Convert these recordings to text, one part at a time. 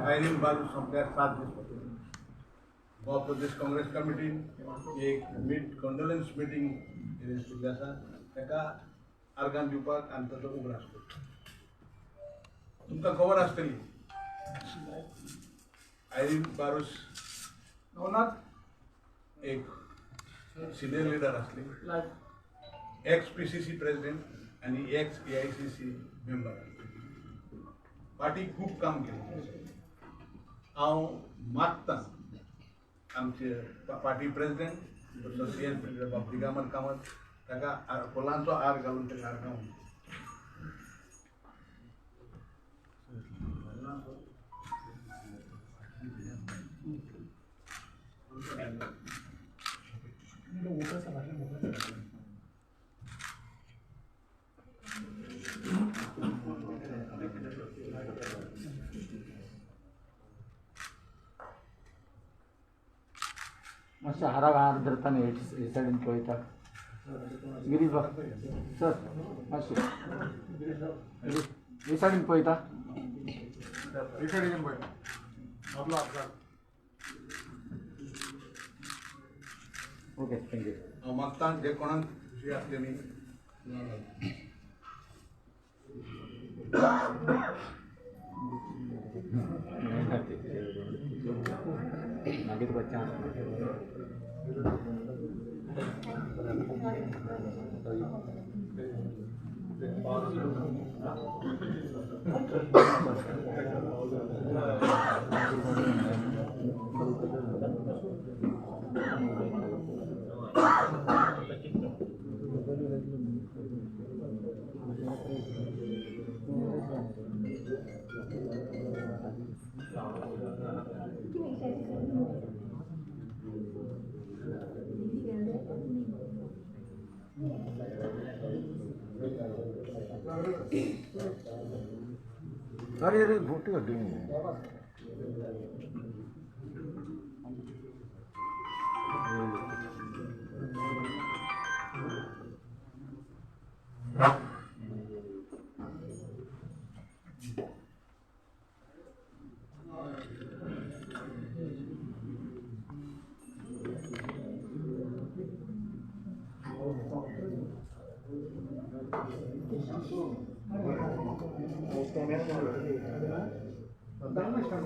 Irene Baalu संपल्या 7 दिवस गोवा प्रदेश काँग्रेस कमिटीन एक कंडोलेन्स मिटींग अरेंज केल्ली आसा ताका आर्गां दिवपाक आनी ताचो उगडास करता. तुमकां खबर आसतली आयरिन बारूस एक सिनियर लीडर आसली, एक्स PCC प्रेसिडेंट आनी एक्स AICC मेंबर. पार्टी खूब काम केलें. हांव मागतां आमचे party president CN Digambar Kamat ताका फुलांचो हार घालून ताका आर्गां मातशें हाराक हार धरता न्ही हे सायडीन पळयता गिरीश बाब सर मातशें हे सायडीन पळयता हे सायडीन पळयता आपलो अपघात. Okay thank you. हांव मागतां जे कोणाक खुशी आसली न्ही मागीर तुका चान्स अरे बोटी हड्डी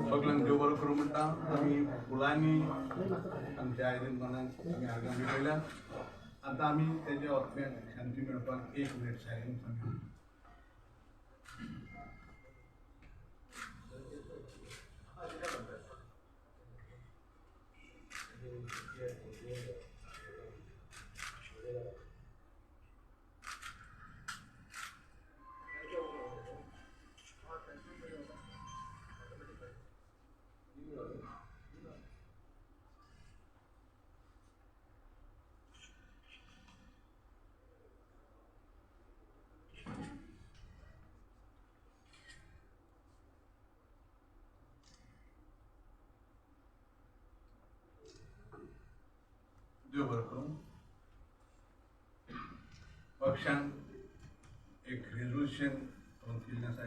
सगळ्यांक देव बरो करूं म्हणटा. आमी फुलांनी आमच्या आयरीन गोंयांक आमी आर्गां भेटयल्या. आतां आमी तेजे आत्म्याक शांती मेळपाक 1 मिनीट सायलेन्स आमी देव बरो करूं. पक्षान एक रेजोल्युशन केल्लें आसा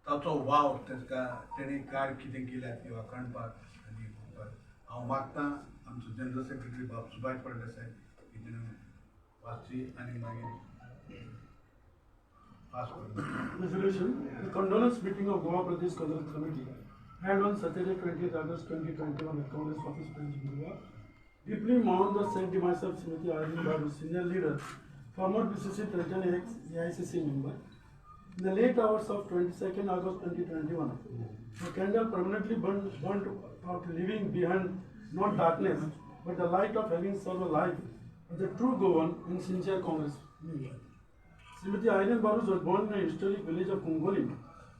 ताचो वाव ताका तेणी काय कितें केल्या ती वाखणपाक आनी हांव मागतां आमचो जनरल सेक्रेटरी बाब सुभाष फळदेसाय की तेणें वाचची आनी मागीर पास करूं. Resolution: The condolence meeting of Goa Pradesh Congress Committee held on Saturday 20th August 2021 at Congress Office Branch, Goa, deeply mourn the said demise of Srimati Arjun Babu, senior leader, former PCC president, ex-AICC member. In the late hours of 22nd August 2021, the candle permanently burnt out, leaving behind not darkness, but the light of having served a life as a true Goan and sincere Congress member. Srimati Arjun Babu was born in a historic village of Kungoli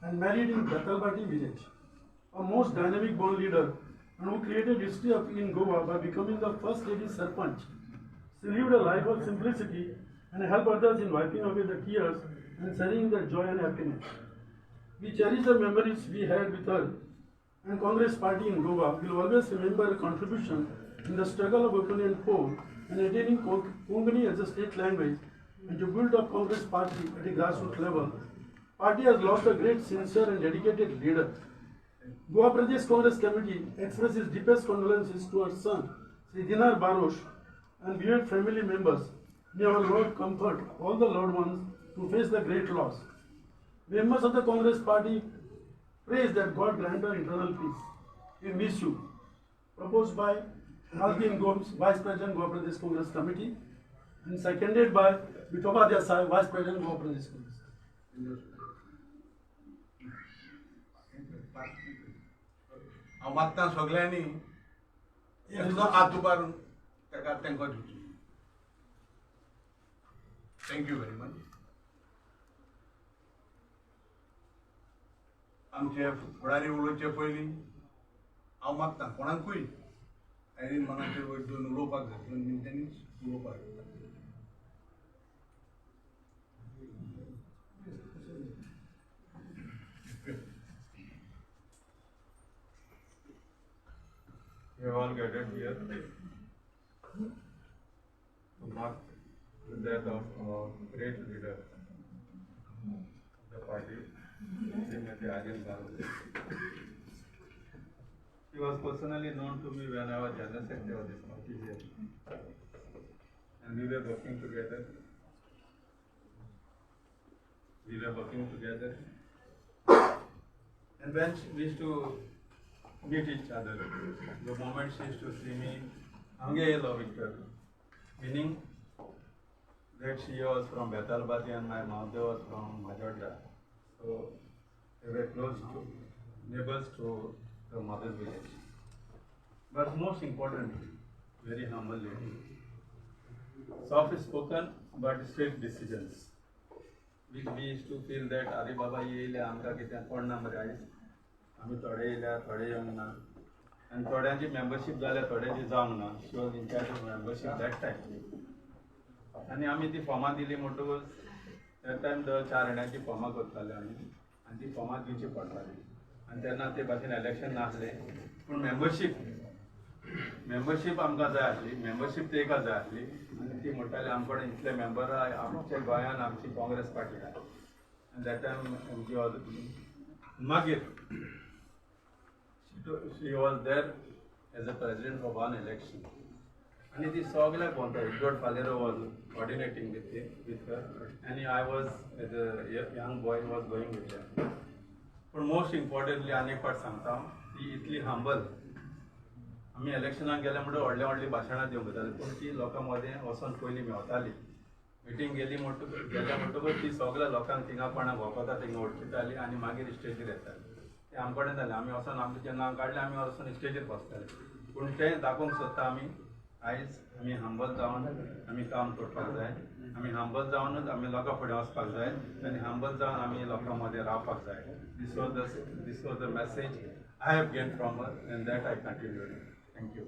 and married in Datalbati village. A most dynamic born leader and who created history in Goa by becoming the first lady Sarpanch. She lived a life of simplicity and helped others in wiping away the tears and sharing the joy and happiness. We cherish the memories we had with her, and Congress Party in Goa will always remember her contribution in the struggle of opinion poll and attaining Konkani as a state language and to build up Congress party at a grassroots level. Party has lost a great, sincere and dedicated leader. Goa Pradesh Congress Committee expresses deepest condolences to her son, Sri Dinar Barosh, and bereaved family members. May our Lord comfort all the loved ones to face the great loss. Members of the Congress party praise that God grant her eternal peace. We miss you. Proposed by Alvin Gomes, Vice President, Goa Pradesh Congress Committee, and seconded by Vithoba Desai, Vice President, Goa Pradesh Congress. हांव मागता सगळ्यांनी एकलो हात उबारून ताका तांकां दिवचो. Thank you very much. आमचे फुडारी उलोवचे पयलीं हांव मागता कोणाकूय आयरीन मनाचेर वयर उलोवपाक जाय पूण तेणीच उलोवपाक जाय. We have all gathered here to mark the death of our great leader of the party, Srimati Aryan Barosh. He was personally known to me when I was General Secretary of this party here, and we were working together. And when we used to meet each other, the moment she used to see me, Ange love Victor, meaning that she was from Betalbati and my mother was from Majorda. So they were close to neighbors to the mother's village. But most importantly, very humble lady. Soft spoken but strict decisions. We used to feel that Ari Baba येईल आमकां कितें पडना मरे आयज आमी थोडे येयल्या थोडे येवंक ना आनी थोड्यांची मेंबरशीप जाल्या थोड्यांची जावंक ना. She was in charge of membership that time आनी आमी ती फॉर्मां दिली म्हणटकूच त्या टायम 4 जाणांची फॉर्मां करताले आनी ती फॉर्मां दिवची पडटाली आनी तेन्ना ते भाशेन इलेक्शन नासलें पूण मेंबरशीप आमकां जाय आसली. मेंबरशीप तेका जाय आसली आनी ती म्हणटाली आमचे कडेन इतले मेंबर आमच्या गोंयान आमची काँग्रेस पार्टी आहा आनी दॅट टायम आमची वॉज मागीर she was there as a president for one election आनी ती सगळ्याक भोंवता. इगोड Faleiro was coordinating with her and I was as a young boy was going with them. पूण मोस्ट इम्पॉर्टंटली आनी एक फावट सांगता ती इतली हंबल. आमी इलेक्शनाक गेले म्हणटच व्हडली भाशणां दिवंक वताली पूण ती लोकां मदें वचोन पयलीं मेवताली. मिटींग गेली म्हणटकूच ती सगळ्या लोकांक थिंगा कोणाक भोंवता थिंगा वळखिताली आनी मागीर स्टेजीर येताली. तें आमचे कडेन जालें. आमी वचोन आमचें नांव काडलें आमी वचोन स्टेजीर बसताले. पूण तें दाखोवंक सोदता आमी आयज आमी हंबल जावन आमी काम करपाक जाय. आमी हंबल जावनूच आमी लोकां फुडें वचपाक जाय आनी हंबल जावन आमी लोकां मदें रावपाक जाय. This was the message I have gained from her and that I continued. Thank you.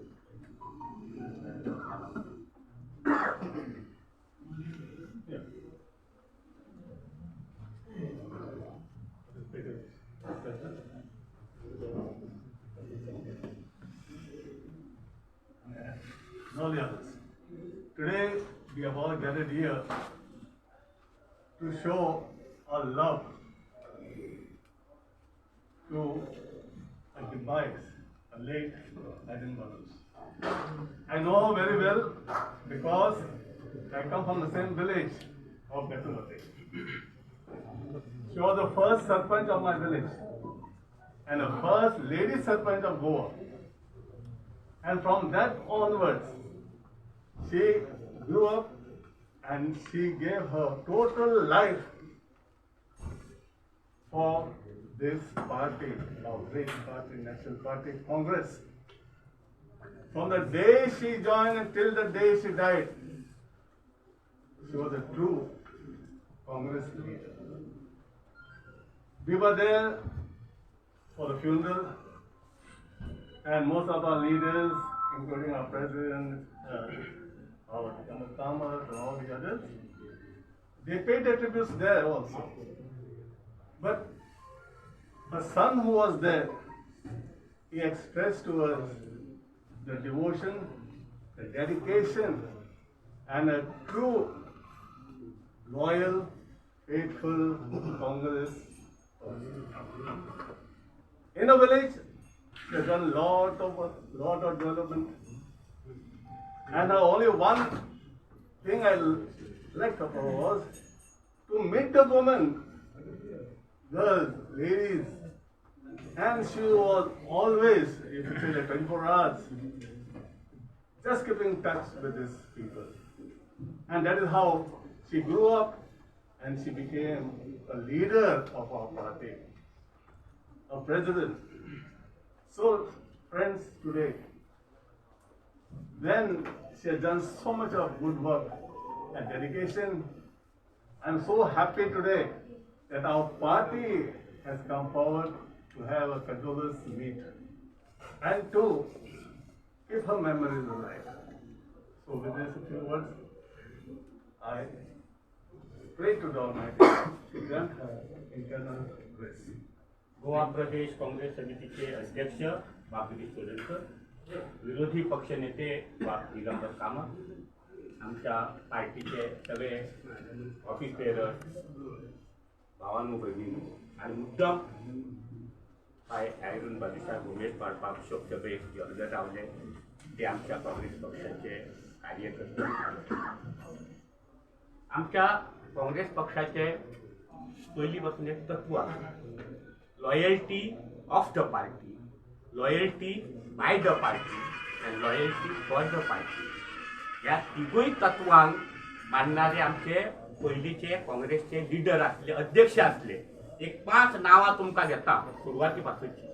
All the others. Today we have all gathered here to show our love to a demise, a late Aryan Barosh. I know her very well because I come from the same village of Betalbati. She was the first Sarpanch of my village and the first lady Sarpanch of Goa. And from that onwards, she grew up and she gave her total life for this party, our great party, National Party, Congress. From the day she joined until the day she died, she was a true Congress leader. We were there for the funeral, and most of our leaders, including our president, our Thomas, and all the others, they paid their tributes there also. But her son who was there, he expressed to us the devotion, the dedication, and a true loyal, faithful Congress. In the village, she has done lot of development. And only one thing I liked of her was to meet the women, girls, ladies, and she was always, if you say like 24 hours, just keeping in touch with these people. And that is how she grew up and she became a leader of our party, a president. So, friends, today, then she has done so much of good work and dedication. I'm so happy today that our party has come forward to have a condolence meet and to keep her memories alive. So with these few words, I pray to the Almighty to grant her eternal grace. Goa प्रदेश काँग्रेस समितीचे अध्यक्ष बापगिरी सोलनकर, विरोधी पक्षनेते दिगंबर कामत, आमच्या पार्टीचे सगळे office bearers, भावांनो भगिनी आणि मुद्दाम काय आयरून बादिसाहेब उमेद पाडपाक शोकसभेक अर्ज रावले ते आमच्या काँग्रेस पक्षाचे कार्यकर्ते. आमच्या काँग्रेस पक्षाचे पहिलीपासून एक तत्व आहे, loyalty of the party, loyalty by the party and loyalty for the party. या तिगूय तत्वांक मानणारे आमचे पयलींचे काँग्रेसचे लिडर असले, अध्यक्ष असले. एक 5 नावां तुमकां घेता सुरवातीपासूनची.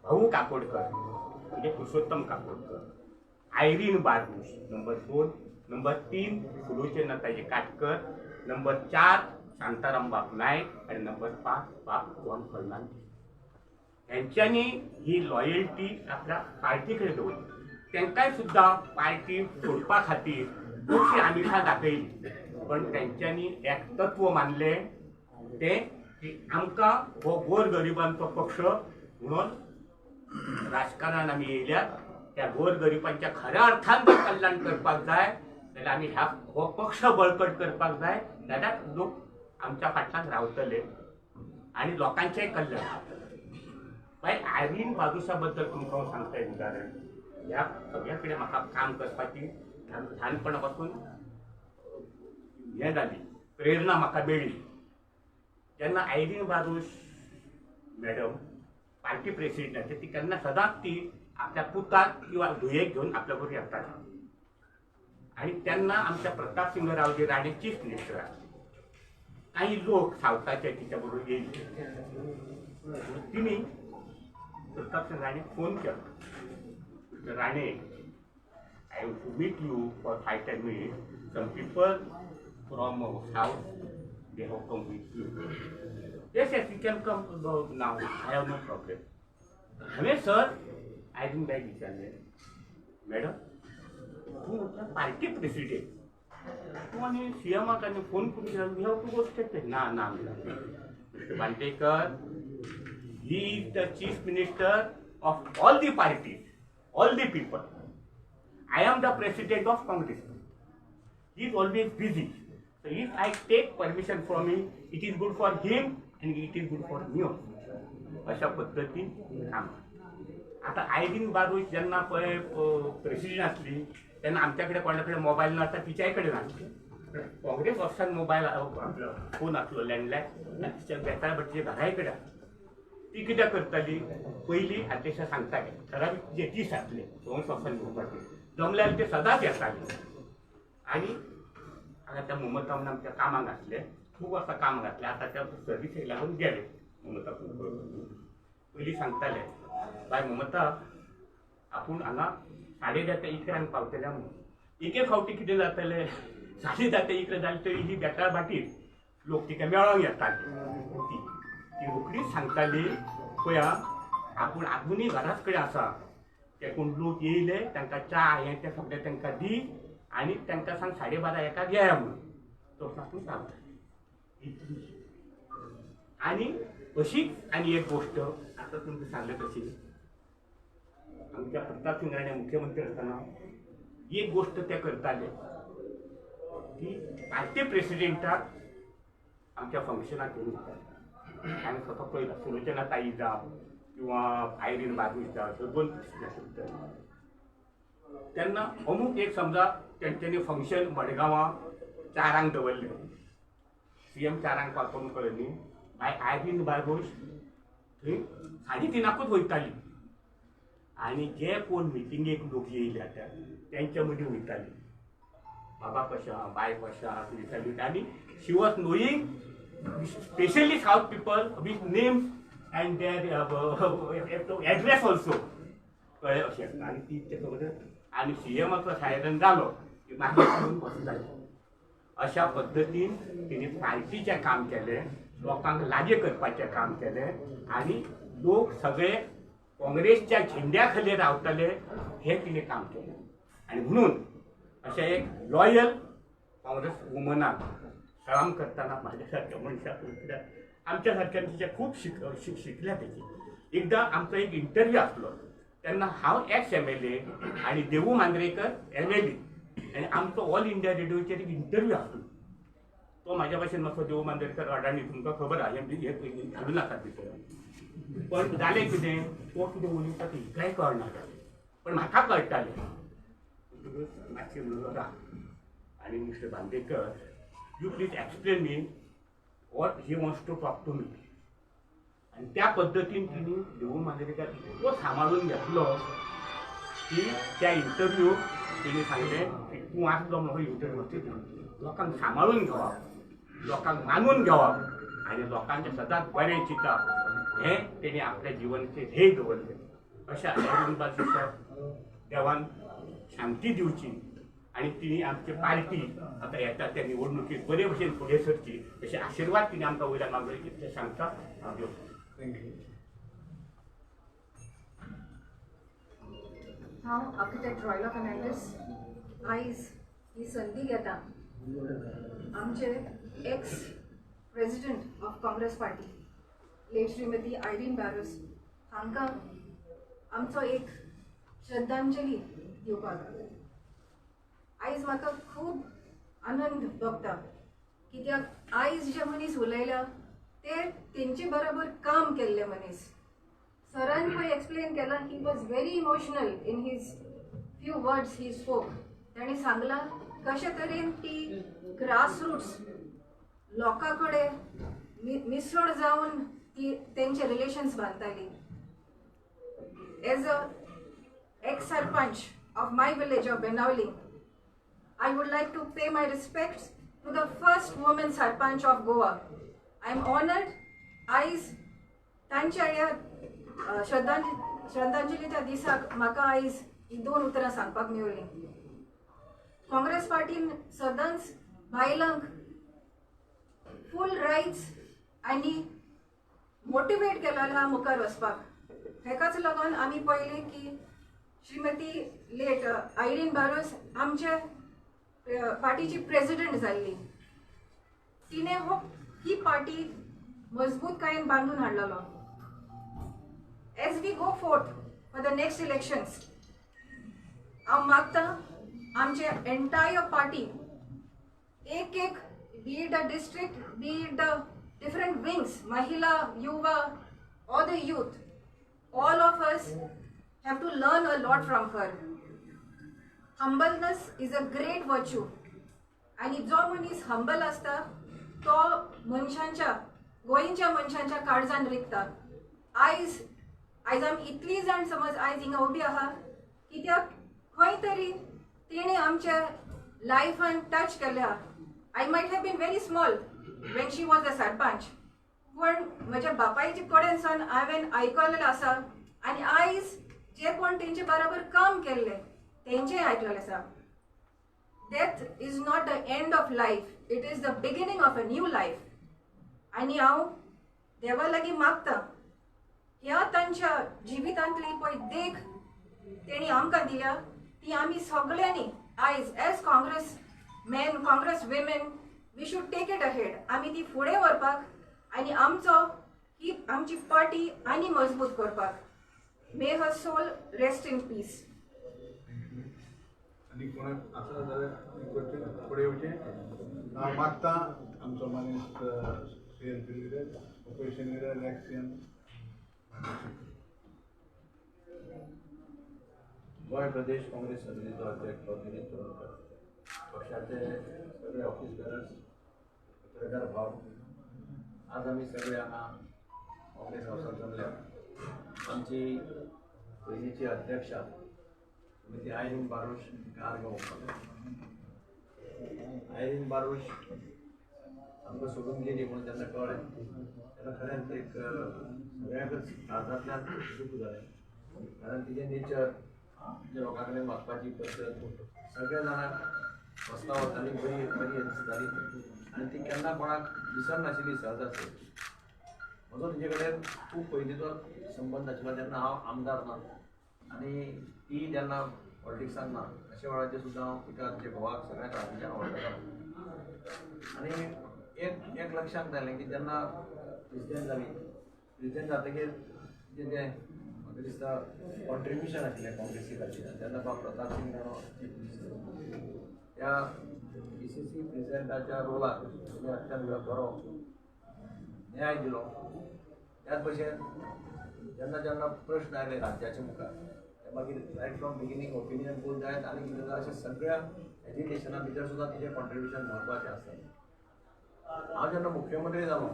भाऊ काकोडकर म्हणजे Purushottam Kakodkar, Irene Barbosa number 2, number 3 Sulochan Nataji Katkar, number 4 Shantaram बाप नायक आणि नंबर 5 बाप जॉन फर्नांडीस. यांच्यानी ही लॉयल्टी आपल्या पार्टीकडे दवरली. तांकांय सुद्धा पार्टी सोडपा खातीर खूबशी आमिषां दाखयली, पण त्यांच्यानी एक तत्व मानले ते की आमकां हो गोरगरिबांचो पक्ष म्हणून राजकारणान आमी येयल्यात. त्या गोरगरिबांच्या खऱ्या अर्थान जर कल्याण करपाक जाय जाल्यार आमी हो पक्ष बळकट करपाक जाय, जाल्यार लोक आमच्या फाटल्यान रावतले आणि लोकांचेय कल्याण जातलें. मागीर आयरीन बादुशा बद्दल तुमकां हांव सांगता एक उदाहरण. ह्या सगळ्या कडेन म्हाका काम करपाची ल्हानपणा पासून हें जाली, प्रेरणा म्हाका मेळ्ळी जेन्ना आयरीन बादुश मॅडम पार्टी प्रेसिडेंटाची. ती केन्ना सदांच ती आपल्या पुताक किंवा धुयेक घेवन आपल्या बरोबर येताली. आणि तेन्ना आमच्या प्रताप सिंग रावजी राणे चीफ मिनिस्टर आसले. काही लोक सावताचे तिच्या बरोबर येयले. तिने प्रताप सिंग राणे फोन केलो, Rane, I want to meet you for 5-10 minutes. Some people from south they have come with you. Yes yes you can come now, I have no problem. म्हणे सर, आयरीन बाई विचारले, मॅडम तू पार्टी प्रेसिडेंट, तू आणि सीएमाक आनी phone करून we have to go state. ना ना mister Bandekar, he is the chief minister of all the parties, all the people. I am the president of Congress. He is always busy. So if I take permission from him, it is good for him and it is good for me also. अशा पद्धतीन काम. आता Irene बादुश जेन्ना पळय president आसली तेन्ना आमच्याकडे कोणाकडे मोबायल नासता, तिच्याय कडेन नासले. काँग्रेस ऑफिसान मोबायल आपलो फोन आसलो, लँडलायन, आनी तिच्या बेताळ भटचे घराय कडेन. ती कितें करताली, पयलीं अध्यक्षा सांगताले ठरावीक जे दीस आसले काँग्रेस ऑफिसान घेवपाचे, जमल्यार ते सदांच येताले. आनी हांगा त्या ममता म्हणून आमच्या कामाक घातले, खूब वर्सां काम घातलें. आतां त्या सर्विसेक लागून गेले ममता. पयलीं सांगताले, बाय ममता, आपूण हांगा 10:30 ते 11 पावतले म्हणून. एक फावटी कितें जातालें, 10:30 ते 11 जालें तरी ही बेताळ भाटीर लोक तिका मेळोंक येताले. ती रोखडीच सांगताली, पळय आपूण आजुनूय घराच कडेन आसा, ते कोण लोक येयले तांकां च्या हें तें सगळें तांकां दी आनी तांकां सांग 12:30-1 येया म्हणून. तो आपूण रावताली. आनी अशीच आनी एक गोश्ट आतां तुमकां सांगले तशी, आमच्या प्रताप सिंग राणे मुख्यमंत्री आसतना एक गोश्ट ते करताले. की पार्टी प्रेसिडेंटाक आमच्या फंक्शनाक घेऊन वतात आनी स्वता पळयला सुलोचना ताई जावं किंवा आयरीन बाबूश जावं दोन प्रेसिडेंट तेन्ना अमूक एक समजा तेंच्यांनी फंक्शन मडगांवां 4 दवरलें CM 4 पावोवन कळ्ळें न्ही आयरीन बाबूश थंय 3:30 वयताली आनी जे कोण मिटिंगेक लोक येयले आतां तेंच्या मदीं वयताली बाबा कशा बाय कशा विचारली आनी she was knowing specially south people with names and their address also कळ्ळें अशें आनी ती तेका बद्दल आनी CMचो सायरन जालो की मागीर येवन बसताली अशा पद्दतीन तिणे पार्टीचें काम केलें लोकांक लागीं करपाचें काम केलें आनी लोक सगळे काँग्रेसच्या झेंड्या खाली रावतले हें तिणें काम केलें आनी म्हणून अशें एक लॉयल काँग्रेस वुमनाक काम करतना म्हाज्या सारक्या मनशाक कित्याक आमच्या सारक्यान तिचे खूब शिकल्या तेची एकदां आमचो एक इंटरव्यू आसलो तेन्ना हांव MLA आनी देवू मांद्रेकर MLA आनी आमचो ऑल इंडिया रेडिओचेर एक इंटरव्यू आसलो तो म्हाज्या भाशेन मातसो देवू मांद्रेकर अडाणी तुमकां खबर आहा हे घालूं नाका भितर पण जालें कितें तो कितें उलयता तें कांय कळना जालें पण म्हाका कळटालें मातशें म्हणून राव आनी mister Bandekar you please explain me what he wants to talk to me आनी त्या पद्दतीन तिणी देवू मांद्रेकर इतको सांबाळून घेतलो की त्या इंटरव्यू तिणी सांगलें की तूं आसलो म्हाका इंटरव्यू लोकांक सांबाळून घेवप लोकांक मानून घेवप आनी लोकांचें सदांच बरें चिंतप हें तेणी आपल्या जिवनाचें ध्येय दवरलें अशें देवान शांती दिवची आणि तिने आमची पार्टी आता येता त्या निवडणुकीत बरे भशेन फुडें सरची अशे आशिर्वाद तिने आमकां वयल्यान मागले ते सांगता थँक्यू. हांव आर्किटेक्ट रॉयला फर्नांडीस आयज ही संदी घेता आमचे ex president of Congress party late Shrimati Irene Barros हांकां आमचो एक श्रद्धांजली दिवपाक आयज म्हाका खूब आनंद भोगता कित्याक आयज जे मनीस उलयल्या ते तेंचे बरोबर काम केल्ले मनीस सरान पळय एक्सप्लेन केला he was very emotional in his few words he spoke ताणें सांगला कशे तरेन ती ग्रासरूट्स लोकां कडेन मिसळ जावन ती तेंचे रिलेशन्स बांदताली as a ex sarpanch of my village of Benaulim I would like to pay my respects to the first woman Sarpanch of Goa. I am honored. आयज तांच्या ह्या श्रद्धांजलीच्या दिसाक म्हाका आयज ही 2 उतरां सांगपाक मेळ्ळीं. काँग्रेस पार्टीन सदांच बायलांक फूल रायट्स आनी मोटिवेट केलें मुखार वचपाक. हेकाच लागून आमी पळयलें की श्रीमती लेट आयरीन बारोस आमचे पार्टीची प्रेसिडेंट जाल्ली. तिने ही पार्टी मजबूतकायेन बांधून हाडलेलो. As we go forth for the next elections हांव मागता आमचे एंटायर पार्टी एक be it the district be it the different wings महिला युवा or the youth, all of us have to learn a lot from her. Humbleness is a great virtue. आणि जो मनीस humble असता तो मनशांच्या गोंयच्या मनशांच्या काळजान रिकता. आयज आमी इतली जाण समज आयज हिंगा उबी आहा कित्याक खंय तरी तिणे आमच्या लायफान टच केल्या. I might have been very small when she was the sarpanch, पण म्हज्या बापायचे कडेन सावन हांवें आयकलेलें आसा आनी आयज जे कोण तेंचे बरोबर काम केल्ले तेंचेय आयकलेलें आसा. Death is not the end of life, it is the beginning of a new life. आणि हांव देवा लागीं मागता ह्या तांच्या जिवितांतली पळय देख तेणी आमकां दिल्या ती आमी सगळ्यांनी आयज as Congress man Congress women we should take it ahead. आमी ती फुडें व्हरपाक आनी ही आमची पार्टी आनी मजबूत करपाक. मे हर सोल रेस्ट इन पीस. आनी कोणाक आसा जाल्यार फुडें येवचें हांव मागतां आमचो मनीस CNP leader opposition leader action Goa प्रदेश काँग्रेस समितीचो अध्यक्ष दिनेश चोडणकर, पक्षाचे सगळे ऑफिस बेरर्स, पत्रकार भाव, आज आमी सगळे हांगा काँग्रेस हावसांत जमल्या. आमची पयलींची अध्यक्षा श्रीमती आयरीन बारोश कार घेवपाक आयरीन बारोश आमकां सोडून गेली म्हणून जेन्ना कळ्ळें तेन्ना खरेंच एक सगळ्यांकच काळजांतल्यान दूख जालें. कारण तिचें नेचर जे लोकां कडेन वागपाची पद्दत सगळ्या जाणांक वचता वताली बरी बरी दिसताली आनी ती केन्ना कोणाक विसरनाशिल्ली सहज आसली. म्हजो तिचे कडेन खूब पयलींचो संबंद आशिल्लो जेन्ना हांव आमदार ना आनी ती जेन्ना पॉलिटिक्सान ना अशा वेळाचेर सुद्दां हांव तिका तिच्या घोवाक सगळ्यांक रातीच्यान आवडटालो. आनी एक लक्षांत आयलें की जेन्ना प्रेसिडेंट जाली प्रेसिडेंट जातकीर जें म्हाका दिसता कॉन्ट्रिब्युशन आशिल्लें काँग्रेसी खातीर तेन्ना बाब प्रताप सिंग राणो चीफ मिनिस्टर त्या PCC प्रेसिडेंटाच्या रोलाक ताणें अत्यंत बरो न्याय दिलो. त्याच भशेन जेन्ना जेन्ना प्रश्न आयले राज्याच्या मुखार ते मागीर right from beginning opinion poll जायत आनी कितें जाता अशें सगळ्या एज्युकेशना भितर सुद्दां तिचें कॉन्ट्रिब्युशन म्हत्वाचें आसता. हांव जेन्ना मुख्यमंत्री जालो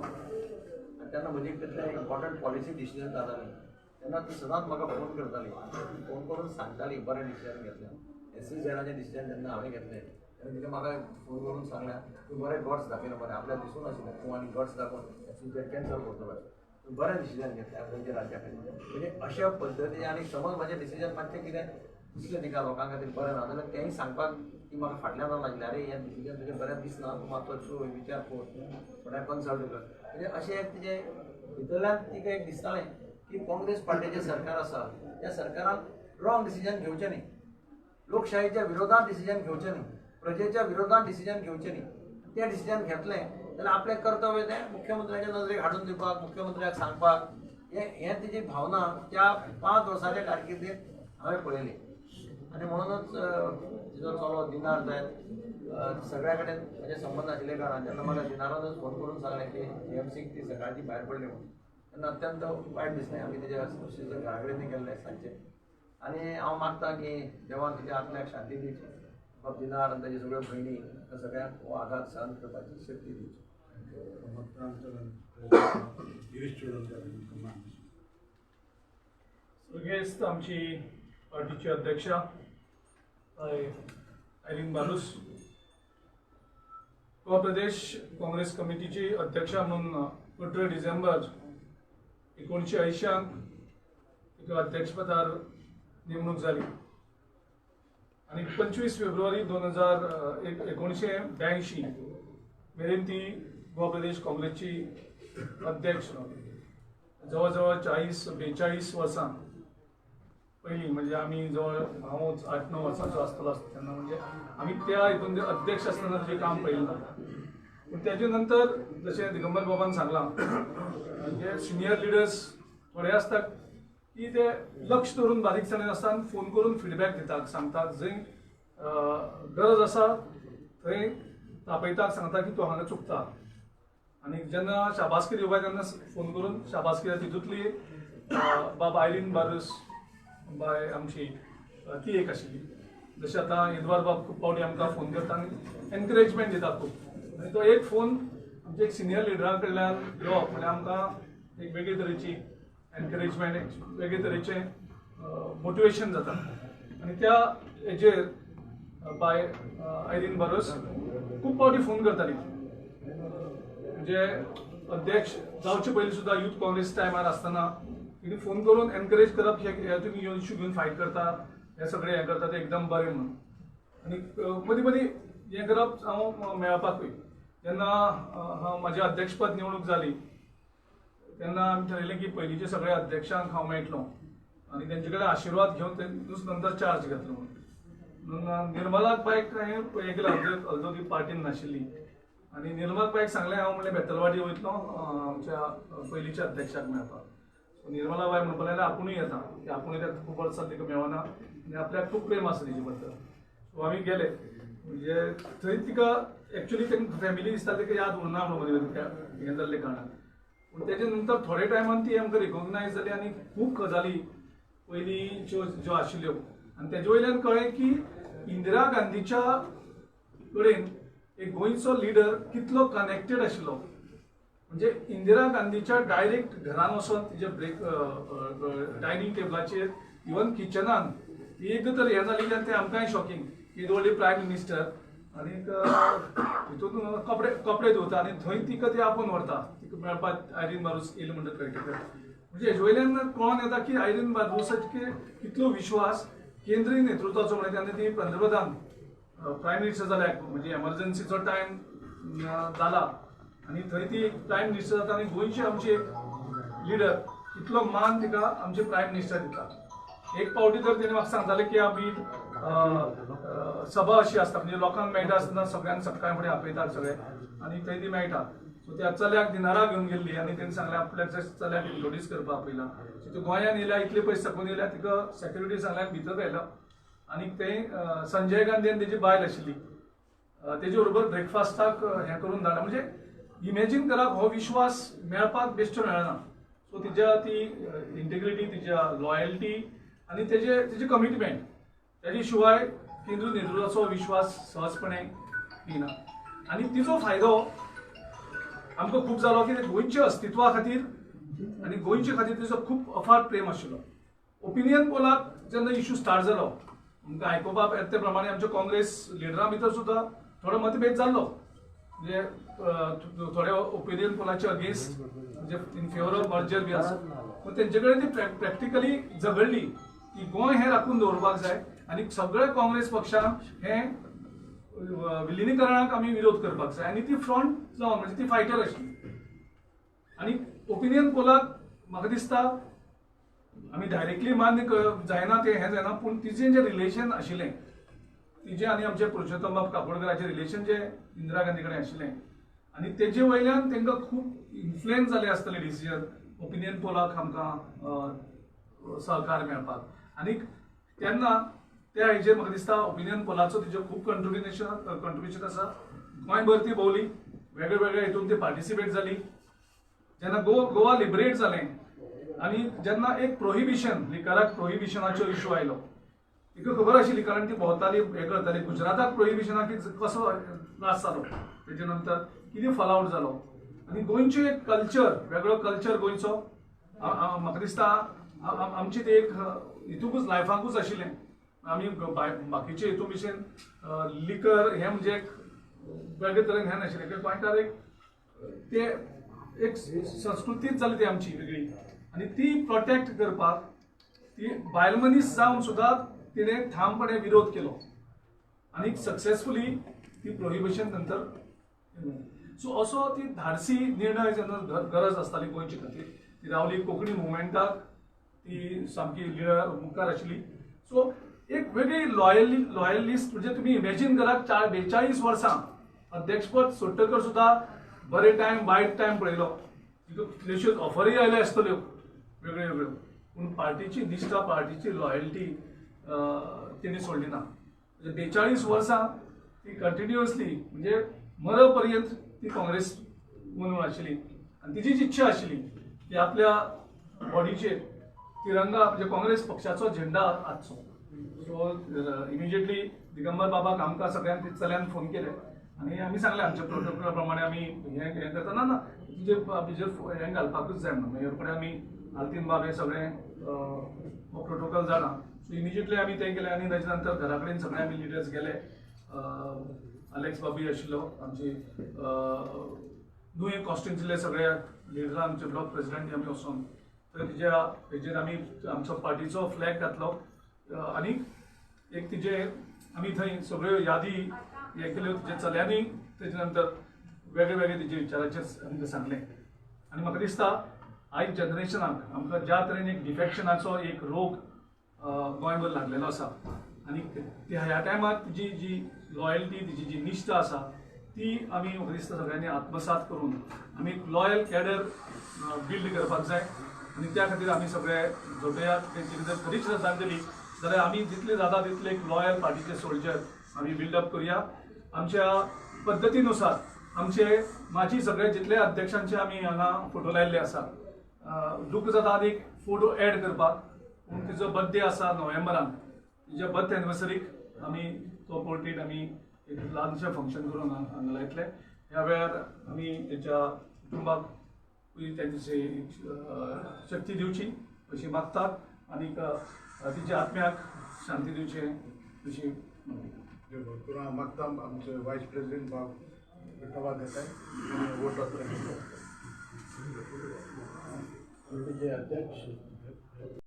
तेन्ना म्हजी कसलें इम्पॉर्टंट पॉलिसी डिसिजन जाताली तेन्ना ती सदांच म्हाका फोन करताली, फोन करून सांगताली बरें डिसिजन घेतलें. SEZचें डिसिजन जेन्ना हांवें घेतलें तेन्ना तिका म्हाका फोन करून सांगलें तूं बरें गट्स दाखयलें बरें आपल्याक दिसूं नाशिल्लें तूं आनी गट्स दाखोवन SEZ कॅन्सल करतलो तूं बरें डिसिजन घेतलें आपल्या राज्या खातीर. म्हणजे अशा पद्दतीन आनी समज म्हजें डिसिजन मातशें कितें दिसलें तिका लोकां खातीर बरें ना जाल्यार तेंय सांगपाक ती म्हाका फाटल्यान लागली अरे हें डिसिजन तुजें बरें दिसना तूं मातसो विचार कर थोड्या कन्सल्ट कर. म्हणजे अशें एक तिजें भितरल्यान तिका एक दिसतालें की काँग्रेस पार्टीचें सरकार आसा त्या सरकारान रॉंग डिसिजन घेवचें न्ही, लोकशाहीच्या विरोधात डिसिजन घेवचें न्ही, प्रजेच्या विरोधात डिसिजन घेवचें न्ही. तें डिसिजन घेतलें जाल्यार आपलें कर्तव्य तें मुख्यमंत्र्याच्या नजरेक हाडून दिवपाक मुख्यमंत्र्याक सांगपाक हें तिची भावना त्या 5 वर्सांच्या कारकिर्दींत हांवें पळयली. आनी म्हणूनच तिजो चलो दिनार जायत सगळ्या कडेन म्हजे संबंद आशिल्ले कारणान जेन्ना म्हाका दिनारानच फोन करून सांगलें की GMCक ती सकाळची भायर पडली म्हणून तेन्ना अत्यंत वायट दिसलें. आमी तिच्या घरा कडेन गेल्ले सांजचे आनी हांव मागतां की देवान तिच्या आत्म्याक शांती दिवची, बाब दिनार आनी ताज्यो सगळ्यो भयणी सगळ्यांक हो आघात सहन करपाची शक्ती दिवची. गिरीश चोडणकर सगळेच आमची पार्टीची अध्यक्षा आयरीन बारोश, गोवा प्रदेश काँग्रेस कमिटीची अध्यक्षा म्हणून 18 डिसेंबर 1980 तिका अध्यक्षपदार नेमणूक जाली आणि 25 फेब्रुवारी 1982 मेरेन ती गोवा प्रदेश काँग्रेसची अध्यक्ष जवळ जवळ 40-42 वर्सां पयलीं म्हणजे आमी जवळ हांव 8-9 वर्सांचो आसतलो तेन्ना म्हणजे आमी त्या हितून अध्यक्ष आसतना तेजें काम पळयलें ना. पूण तेजे नंतर जशें दिगंबर बाबान सांगलां जे सिनियर लिडर्स थोडे आसतात की ते लक्ष धरून बारीकसाणेन आसतात फोन करून फिडबॅक दितात सांगतात जंय गरज आसा थंय तापयतात सांगता की तूं हांगा चुकता आनी जेन्ना शाबासकी दिवपाक तेन्ना फोन करून शाबासकी तितूंतली बाब आयरीन बारोश बाय आमची ती एक आशिल्ली. जशें आतां एदवार बाब खूब फावटी आमकां फोन करता आनी एनकरेजमेंट दिता खूब आनी तो एक फोन आमच्या एक सिनियर लिडरां कडल्यान घेवप म्हळ्यार आमकां एक वेगळे तरेची एनकरेजमेंट एक वेगळे तरेचें मोटिवेशन जाता आनी त्या हेजेर बाय आयरीन बारोश खूब फावटी फोन करताली. म्हणजे अध्यक्ष जावचे पयलीं सुद्दां यूथ काँग्रेस टायमार आसतना तिणी फोन करून एनकरेज करप हे तुमी इश्यू घेवन फायट करता हे सगळें हें करता तें एकदम बरें म्हणून. आनी मदीं मदीं हें करप हांव मेळपाकूय जेन्ना हांव म्हाजें अध्यक्षपद निवडणूक जाली तेन्ना आमी थारायलें की पयलींचे सगळे अध्यक्षांक हांव मेळटलो आनी तेंचे कडेन आशिर्वाद घेवन तेतूंच नंतर चार्ज घेतलो म्हणून. निर्मलाक बायक हांवें हें केलें हलदो ती पार्टीन नाशिल्ली आनी निर्मलाक बायक सांगलें हांव म्हणलें बेतलवाडी वयतलो आमच्या पयलींच्या अध्यक्षाक मेळपाक. निर्मला बाय म्हणपाक लागली आपुणूय येता की आपुणूय खूब वर्सां तिका मेळना आनी आपल्याक खूब प्रेम आसा तेजे बद्दल. सो आमी गेले म्हणजे थंय तिका एक्चुअली तेंका फॅमिली दिसता तिका याद उरना म्हणून हें जाल्ले कारणान पूण तेजे नंतर थोड्या टायमान ती आमकां रिकॉग्नायज जाली आनी खूब गजाली पयलींच्यो ज्यो आशिल्ल्यो आनी तेजे वयल्यान कळ्ळें की इंदिरा गांधीच्या कडेन एक गोंयचो लिडर कितलो कनेक्टेड आशिल्लो. म्हणजे इंदिरा गांधीच्या डायरेक्ट घरान वचोन तिच्या डायनिंग टेबलाचेर इवन किचनान एक तर हें जाली की तें आमकांय शॉकिंग की व्हडली प्रायम मिनिस्टर आनीक हितून कपडे धुता आनी थंय तिका ती आपोवन व्हरता तिका मेळपाक आयरीन बारूस येयली म्हणटा क्रिटिकल. म्हणजे हेजे वयल्यान कळोन येता की आयरीन बारूसाचेर कितलो विश्वास केंद्रीय नेतृत्वाचो म्हणजे तेन्ना ती पंतप्रधान प्रायम मिनिस्टर जाल्यार म्हणजे एमर्जन्सीचो टायम जाला आनी थंय ती प्रायम मिनिस्टर जाता आनी गोंयची आमची एक लिडर इतलो मान तिका आमचे प्रायम मिनिस्टर दिता. एक फावटी तर तिणें म्हाका सांगतालें की आमी सभा अशी आसता म्हणजे लोकांक मेळटा आसतना सगळ्यांक सकाळी फुडें आपयतात सगळे आनी थंय ती मेळटा. सो त्या चल्याक दिनारा घेवन गेल्ली आनी तेणें सांगलें आपल्याक चल्याक इंट्रोड्यूस करपाक आपयला. सो ती गोंयान येयल्या इतले पयस सकून येयल्या तिका सेक्युरिटी सांगल्याक भितर व्हेलो आनी थंय संजय गांधी आनी तेजी बायल आशिल्ली तेजे बरोबर ब्रेकफास्टाक हें करून धाडला. म्हणजे इमॅजीन करात हो विश्वास मेळपाक बेश्टो मेळना. सो तिच्या ती इंटिग्रिटी तिच्या लॉयल्टी आनी तेजे कमिटमेंट तेजे शिवाय केंद्रीय नेतृत्वाचो विश्वास सहजपणे येना. आनी तिचो फायदो आमकां खूब जालो की गोंयच्या अस्तित्वा खातीर आनी गोंयचे खातीर तिचो खूब अफाट प्रेम आशिल्लो. ओपिनियन पोलाक जेन्ना इश्यू स्टार्ट जालो आमकां आयकुपाक येता ते प्रमाणे आमच्या काँग्रेस लिडरा भितर सुद्दां थोडो मतभेद जाल्लो. म्हणजे थोडे ओपिनियन पोलाचे अगेन्स्ट म्हणजे इन फेवर ऑफ मर्जर बी आसा पूण तेंचे कडेन ती प्रॅक्टिकली झगडली की गोंय हें राखून दवरपाक जाय आनी सगळे काँग्रेस पक्षान हें विलिनीकरणाक आमी विरोध करपाक जाय आनी ती फ्रंट जावन म्हणजे ती फायटर आशिल्ली. आनी ओपिनियन पोलाक म्हाका दिसता आमी डायरेक्टली मान्य जायना तें हें जायना पूण तिचें जें रिलेशन आशिल्लें तिचें आनी आमचे पुरुषोत्तम बाब काकोडकराचें रिलेशन जें इंदिरा गांधी कडेन आशिल्लें आनी तेजे वयल्यान तांकां खूब इन्फ्लुएन्स जालें आसतलें डिसिजन ओपिनियन पोलाक आमकां सहकार मेळपाक. आनी तेन्ना त्या हेजेर म्हाका दिसता ओपिनियन पोलाचो तिचें खूब कंट्रिब्युशन आसा. गोंयभर ती भोंवली वेगळे वेगळे हितून ती पार्टिसिपेट जाली. जेन्ना गोवा लिबरेट जालें आनी जेन्ना एक प्रोहिबिशन लिकराक प्रोहिबिशनाचो इश्यू आयलो तिका खबर आशिल्ली कारण ती भोंवताली हें करताली. गुजराताक प्रोहिबिशनाक कसो त्रास जालो तेजे नंतर कितें फॉल जालो आनी गोंयचें एक कल्चर वेगळो कल्चर गोंयचो म्हाका दिसता आमची ते एक हितूंकूच लायफाकूच आशिल्लें. आमी बाकीचे हितू भशेन लिकर हें म्हणजे वेगळे तरेन हें नाशिल्लें गोंयकार एक ते एक संस्कृतीच जाली ती आमची वेगळी आनी ती प्रोटेक्ट करपाक ती बायल मनीस जावन सुद्दां तिणें ठामपणे विरोध केलो आनी सक्सेसफुली ती प्रोहिबिशन नंतर. सो असो ती धाडसी निर्णय जेन्ना गरज आसताली गोंयचे खातीर ती रावली कोंकणी मुवमेंटाक ती सामकी लिडर मुखार आशिल्ली. सो एक वेगळी लॉयलिस्ट म्हणजे तुमी इमॅजीन करात 42 वर्सां अध्यक्षपद सोडटकर सुद्दां बरे टायम वायट टायम पळयलो कितल्योश्योच ऑफरी आयल्यो आसतल्यो वेगळ्यो वेगळ्यो पूण पार्टीची निश्ठा पार्टीची लॉयल्टी तेणी सोडली ना. म्हणजे 42 वर्सां ती कंटिन्युअसली म्हणजे मर पर्यंत ती काँग्रेस म्हणून आशिल्ली आनी तिचीच इच्छा आशिल्ली की आपल्या बॉडीचेर तिरंगा म्हणजे काँग्रेस पक्षाचो झेंडा हाडचो. सो इमिजिएटली दिगंबर बाबाक आमकां सगळ्यांक चल्यान फोन केले आनी आमी सांगलें आमच्या प्रोटोकॉला प्रमाणे आमी हें करता ना तुजेर हें घालपाकूच जाय म्हणून मागीर फुडें आमी आल्तीन बाब हें सगळें हो प्रोटोकॉल जाणा. सो इमिजिएटली आमी तें केलें आनी ताजे नंतर घरा कडेन सगळे आमी लिडर्स गेले. अलेक्स बाबूय आशिल्लो आमची न्हू कॉन्स्टिट्युन्सीले सगळे लिडरां आमचे ब्लॉक प्रेसिडेंट आमी वचून तर हेजेर आमी आमचो पार्टीचो फ्लॅग घातलो आनी एक तिजे आमी थंय सगळ्यो यादी हे केल्यो तिच्या चल्यांनी तेजे नंतर वेगळे वेगळे तिचे विचाराचेर आमकां सांगलें. आनी म्हाका दिसता आयज जनरेशनाक आमकां ज्या तरेन एक डिफेक्शनाचो एक रोग गोंयभर लागलेलो आसा आनी ह्या टायमार तिची जी लॉयल्टी तिची जी निश्ठा आसा ती आमी म्हाका दिसता सगळ्यांनी आत्मसात करून आमी एक लॉयल कॅडर बिल्ड करपाक जाय आनी त्या खातीर आमी सगळे जोडयात तेंची जर खरीच श्रद्धांजली जाल्यार आमी जितले जाता तितले एक लॉयल पार्टीचे सोल्जर आम्ही बिल्डअप करूया. आमच्या पद्दतीनुसार आमचे माजी सगळे जितले अध्यक्षांचे आमी हांगा फोटो लायिल्ले आसा. दूख जाता आनीक फोटो एड करपाक, पूण तिजो बर्थडे आसा नोव्हेंबरान, तिच्या बर्थ एनिवर्सरीक आमी तो पोर्ट्रेट आमी एक ल्हानशें फंक्शन करून हांगा लायतले. ह्या वेळार आमी तेच्या कुटुंबाक त्यांची शक्ती दिवची अशी मागतात आनीक तिच्या आत्म्याक शांती दिवची अशी भरपूर हांव मागता आमचे वायस प्रेसिडेंट भाव विठोबा देसाय वोट ऑफ थँक्स. अध्यक्ष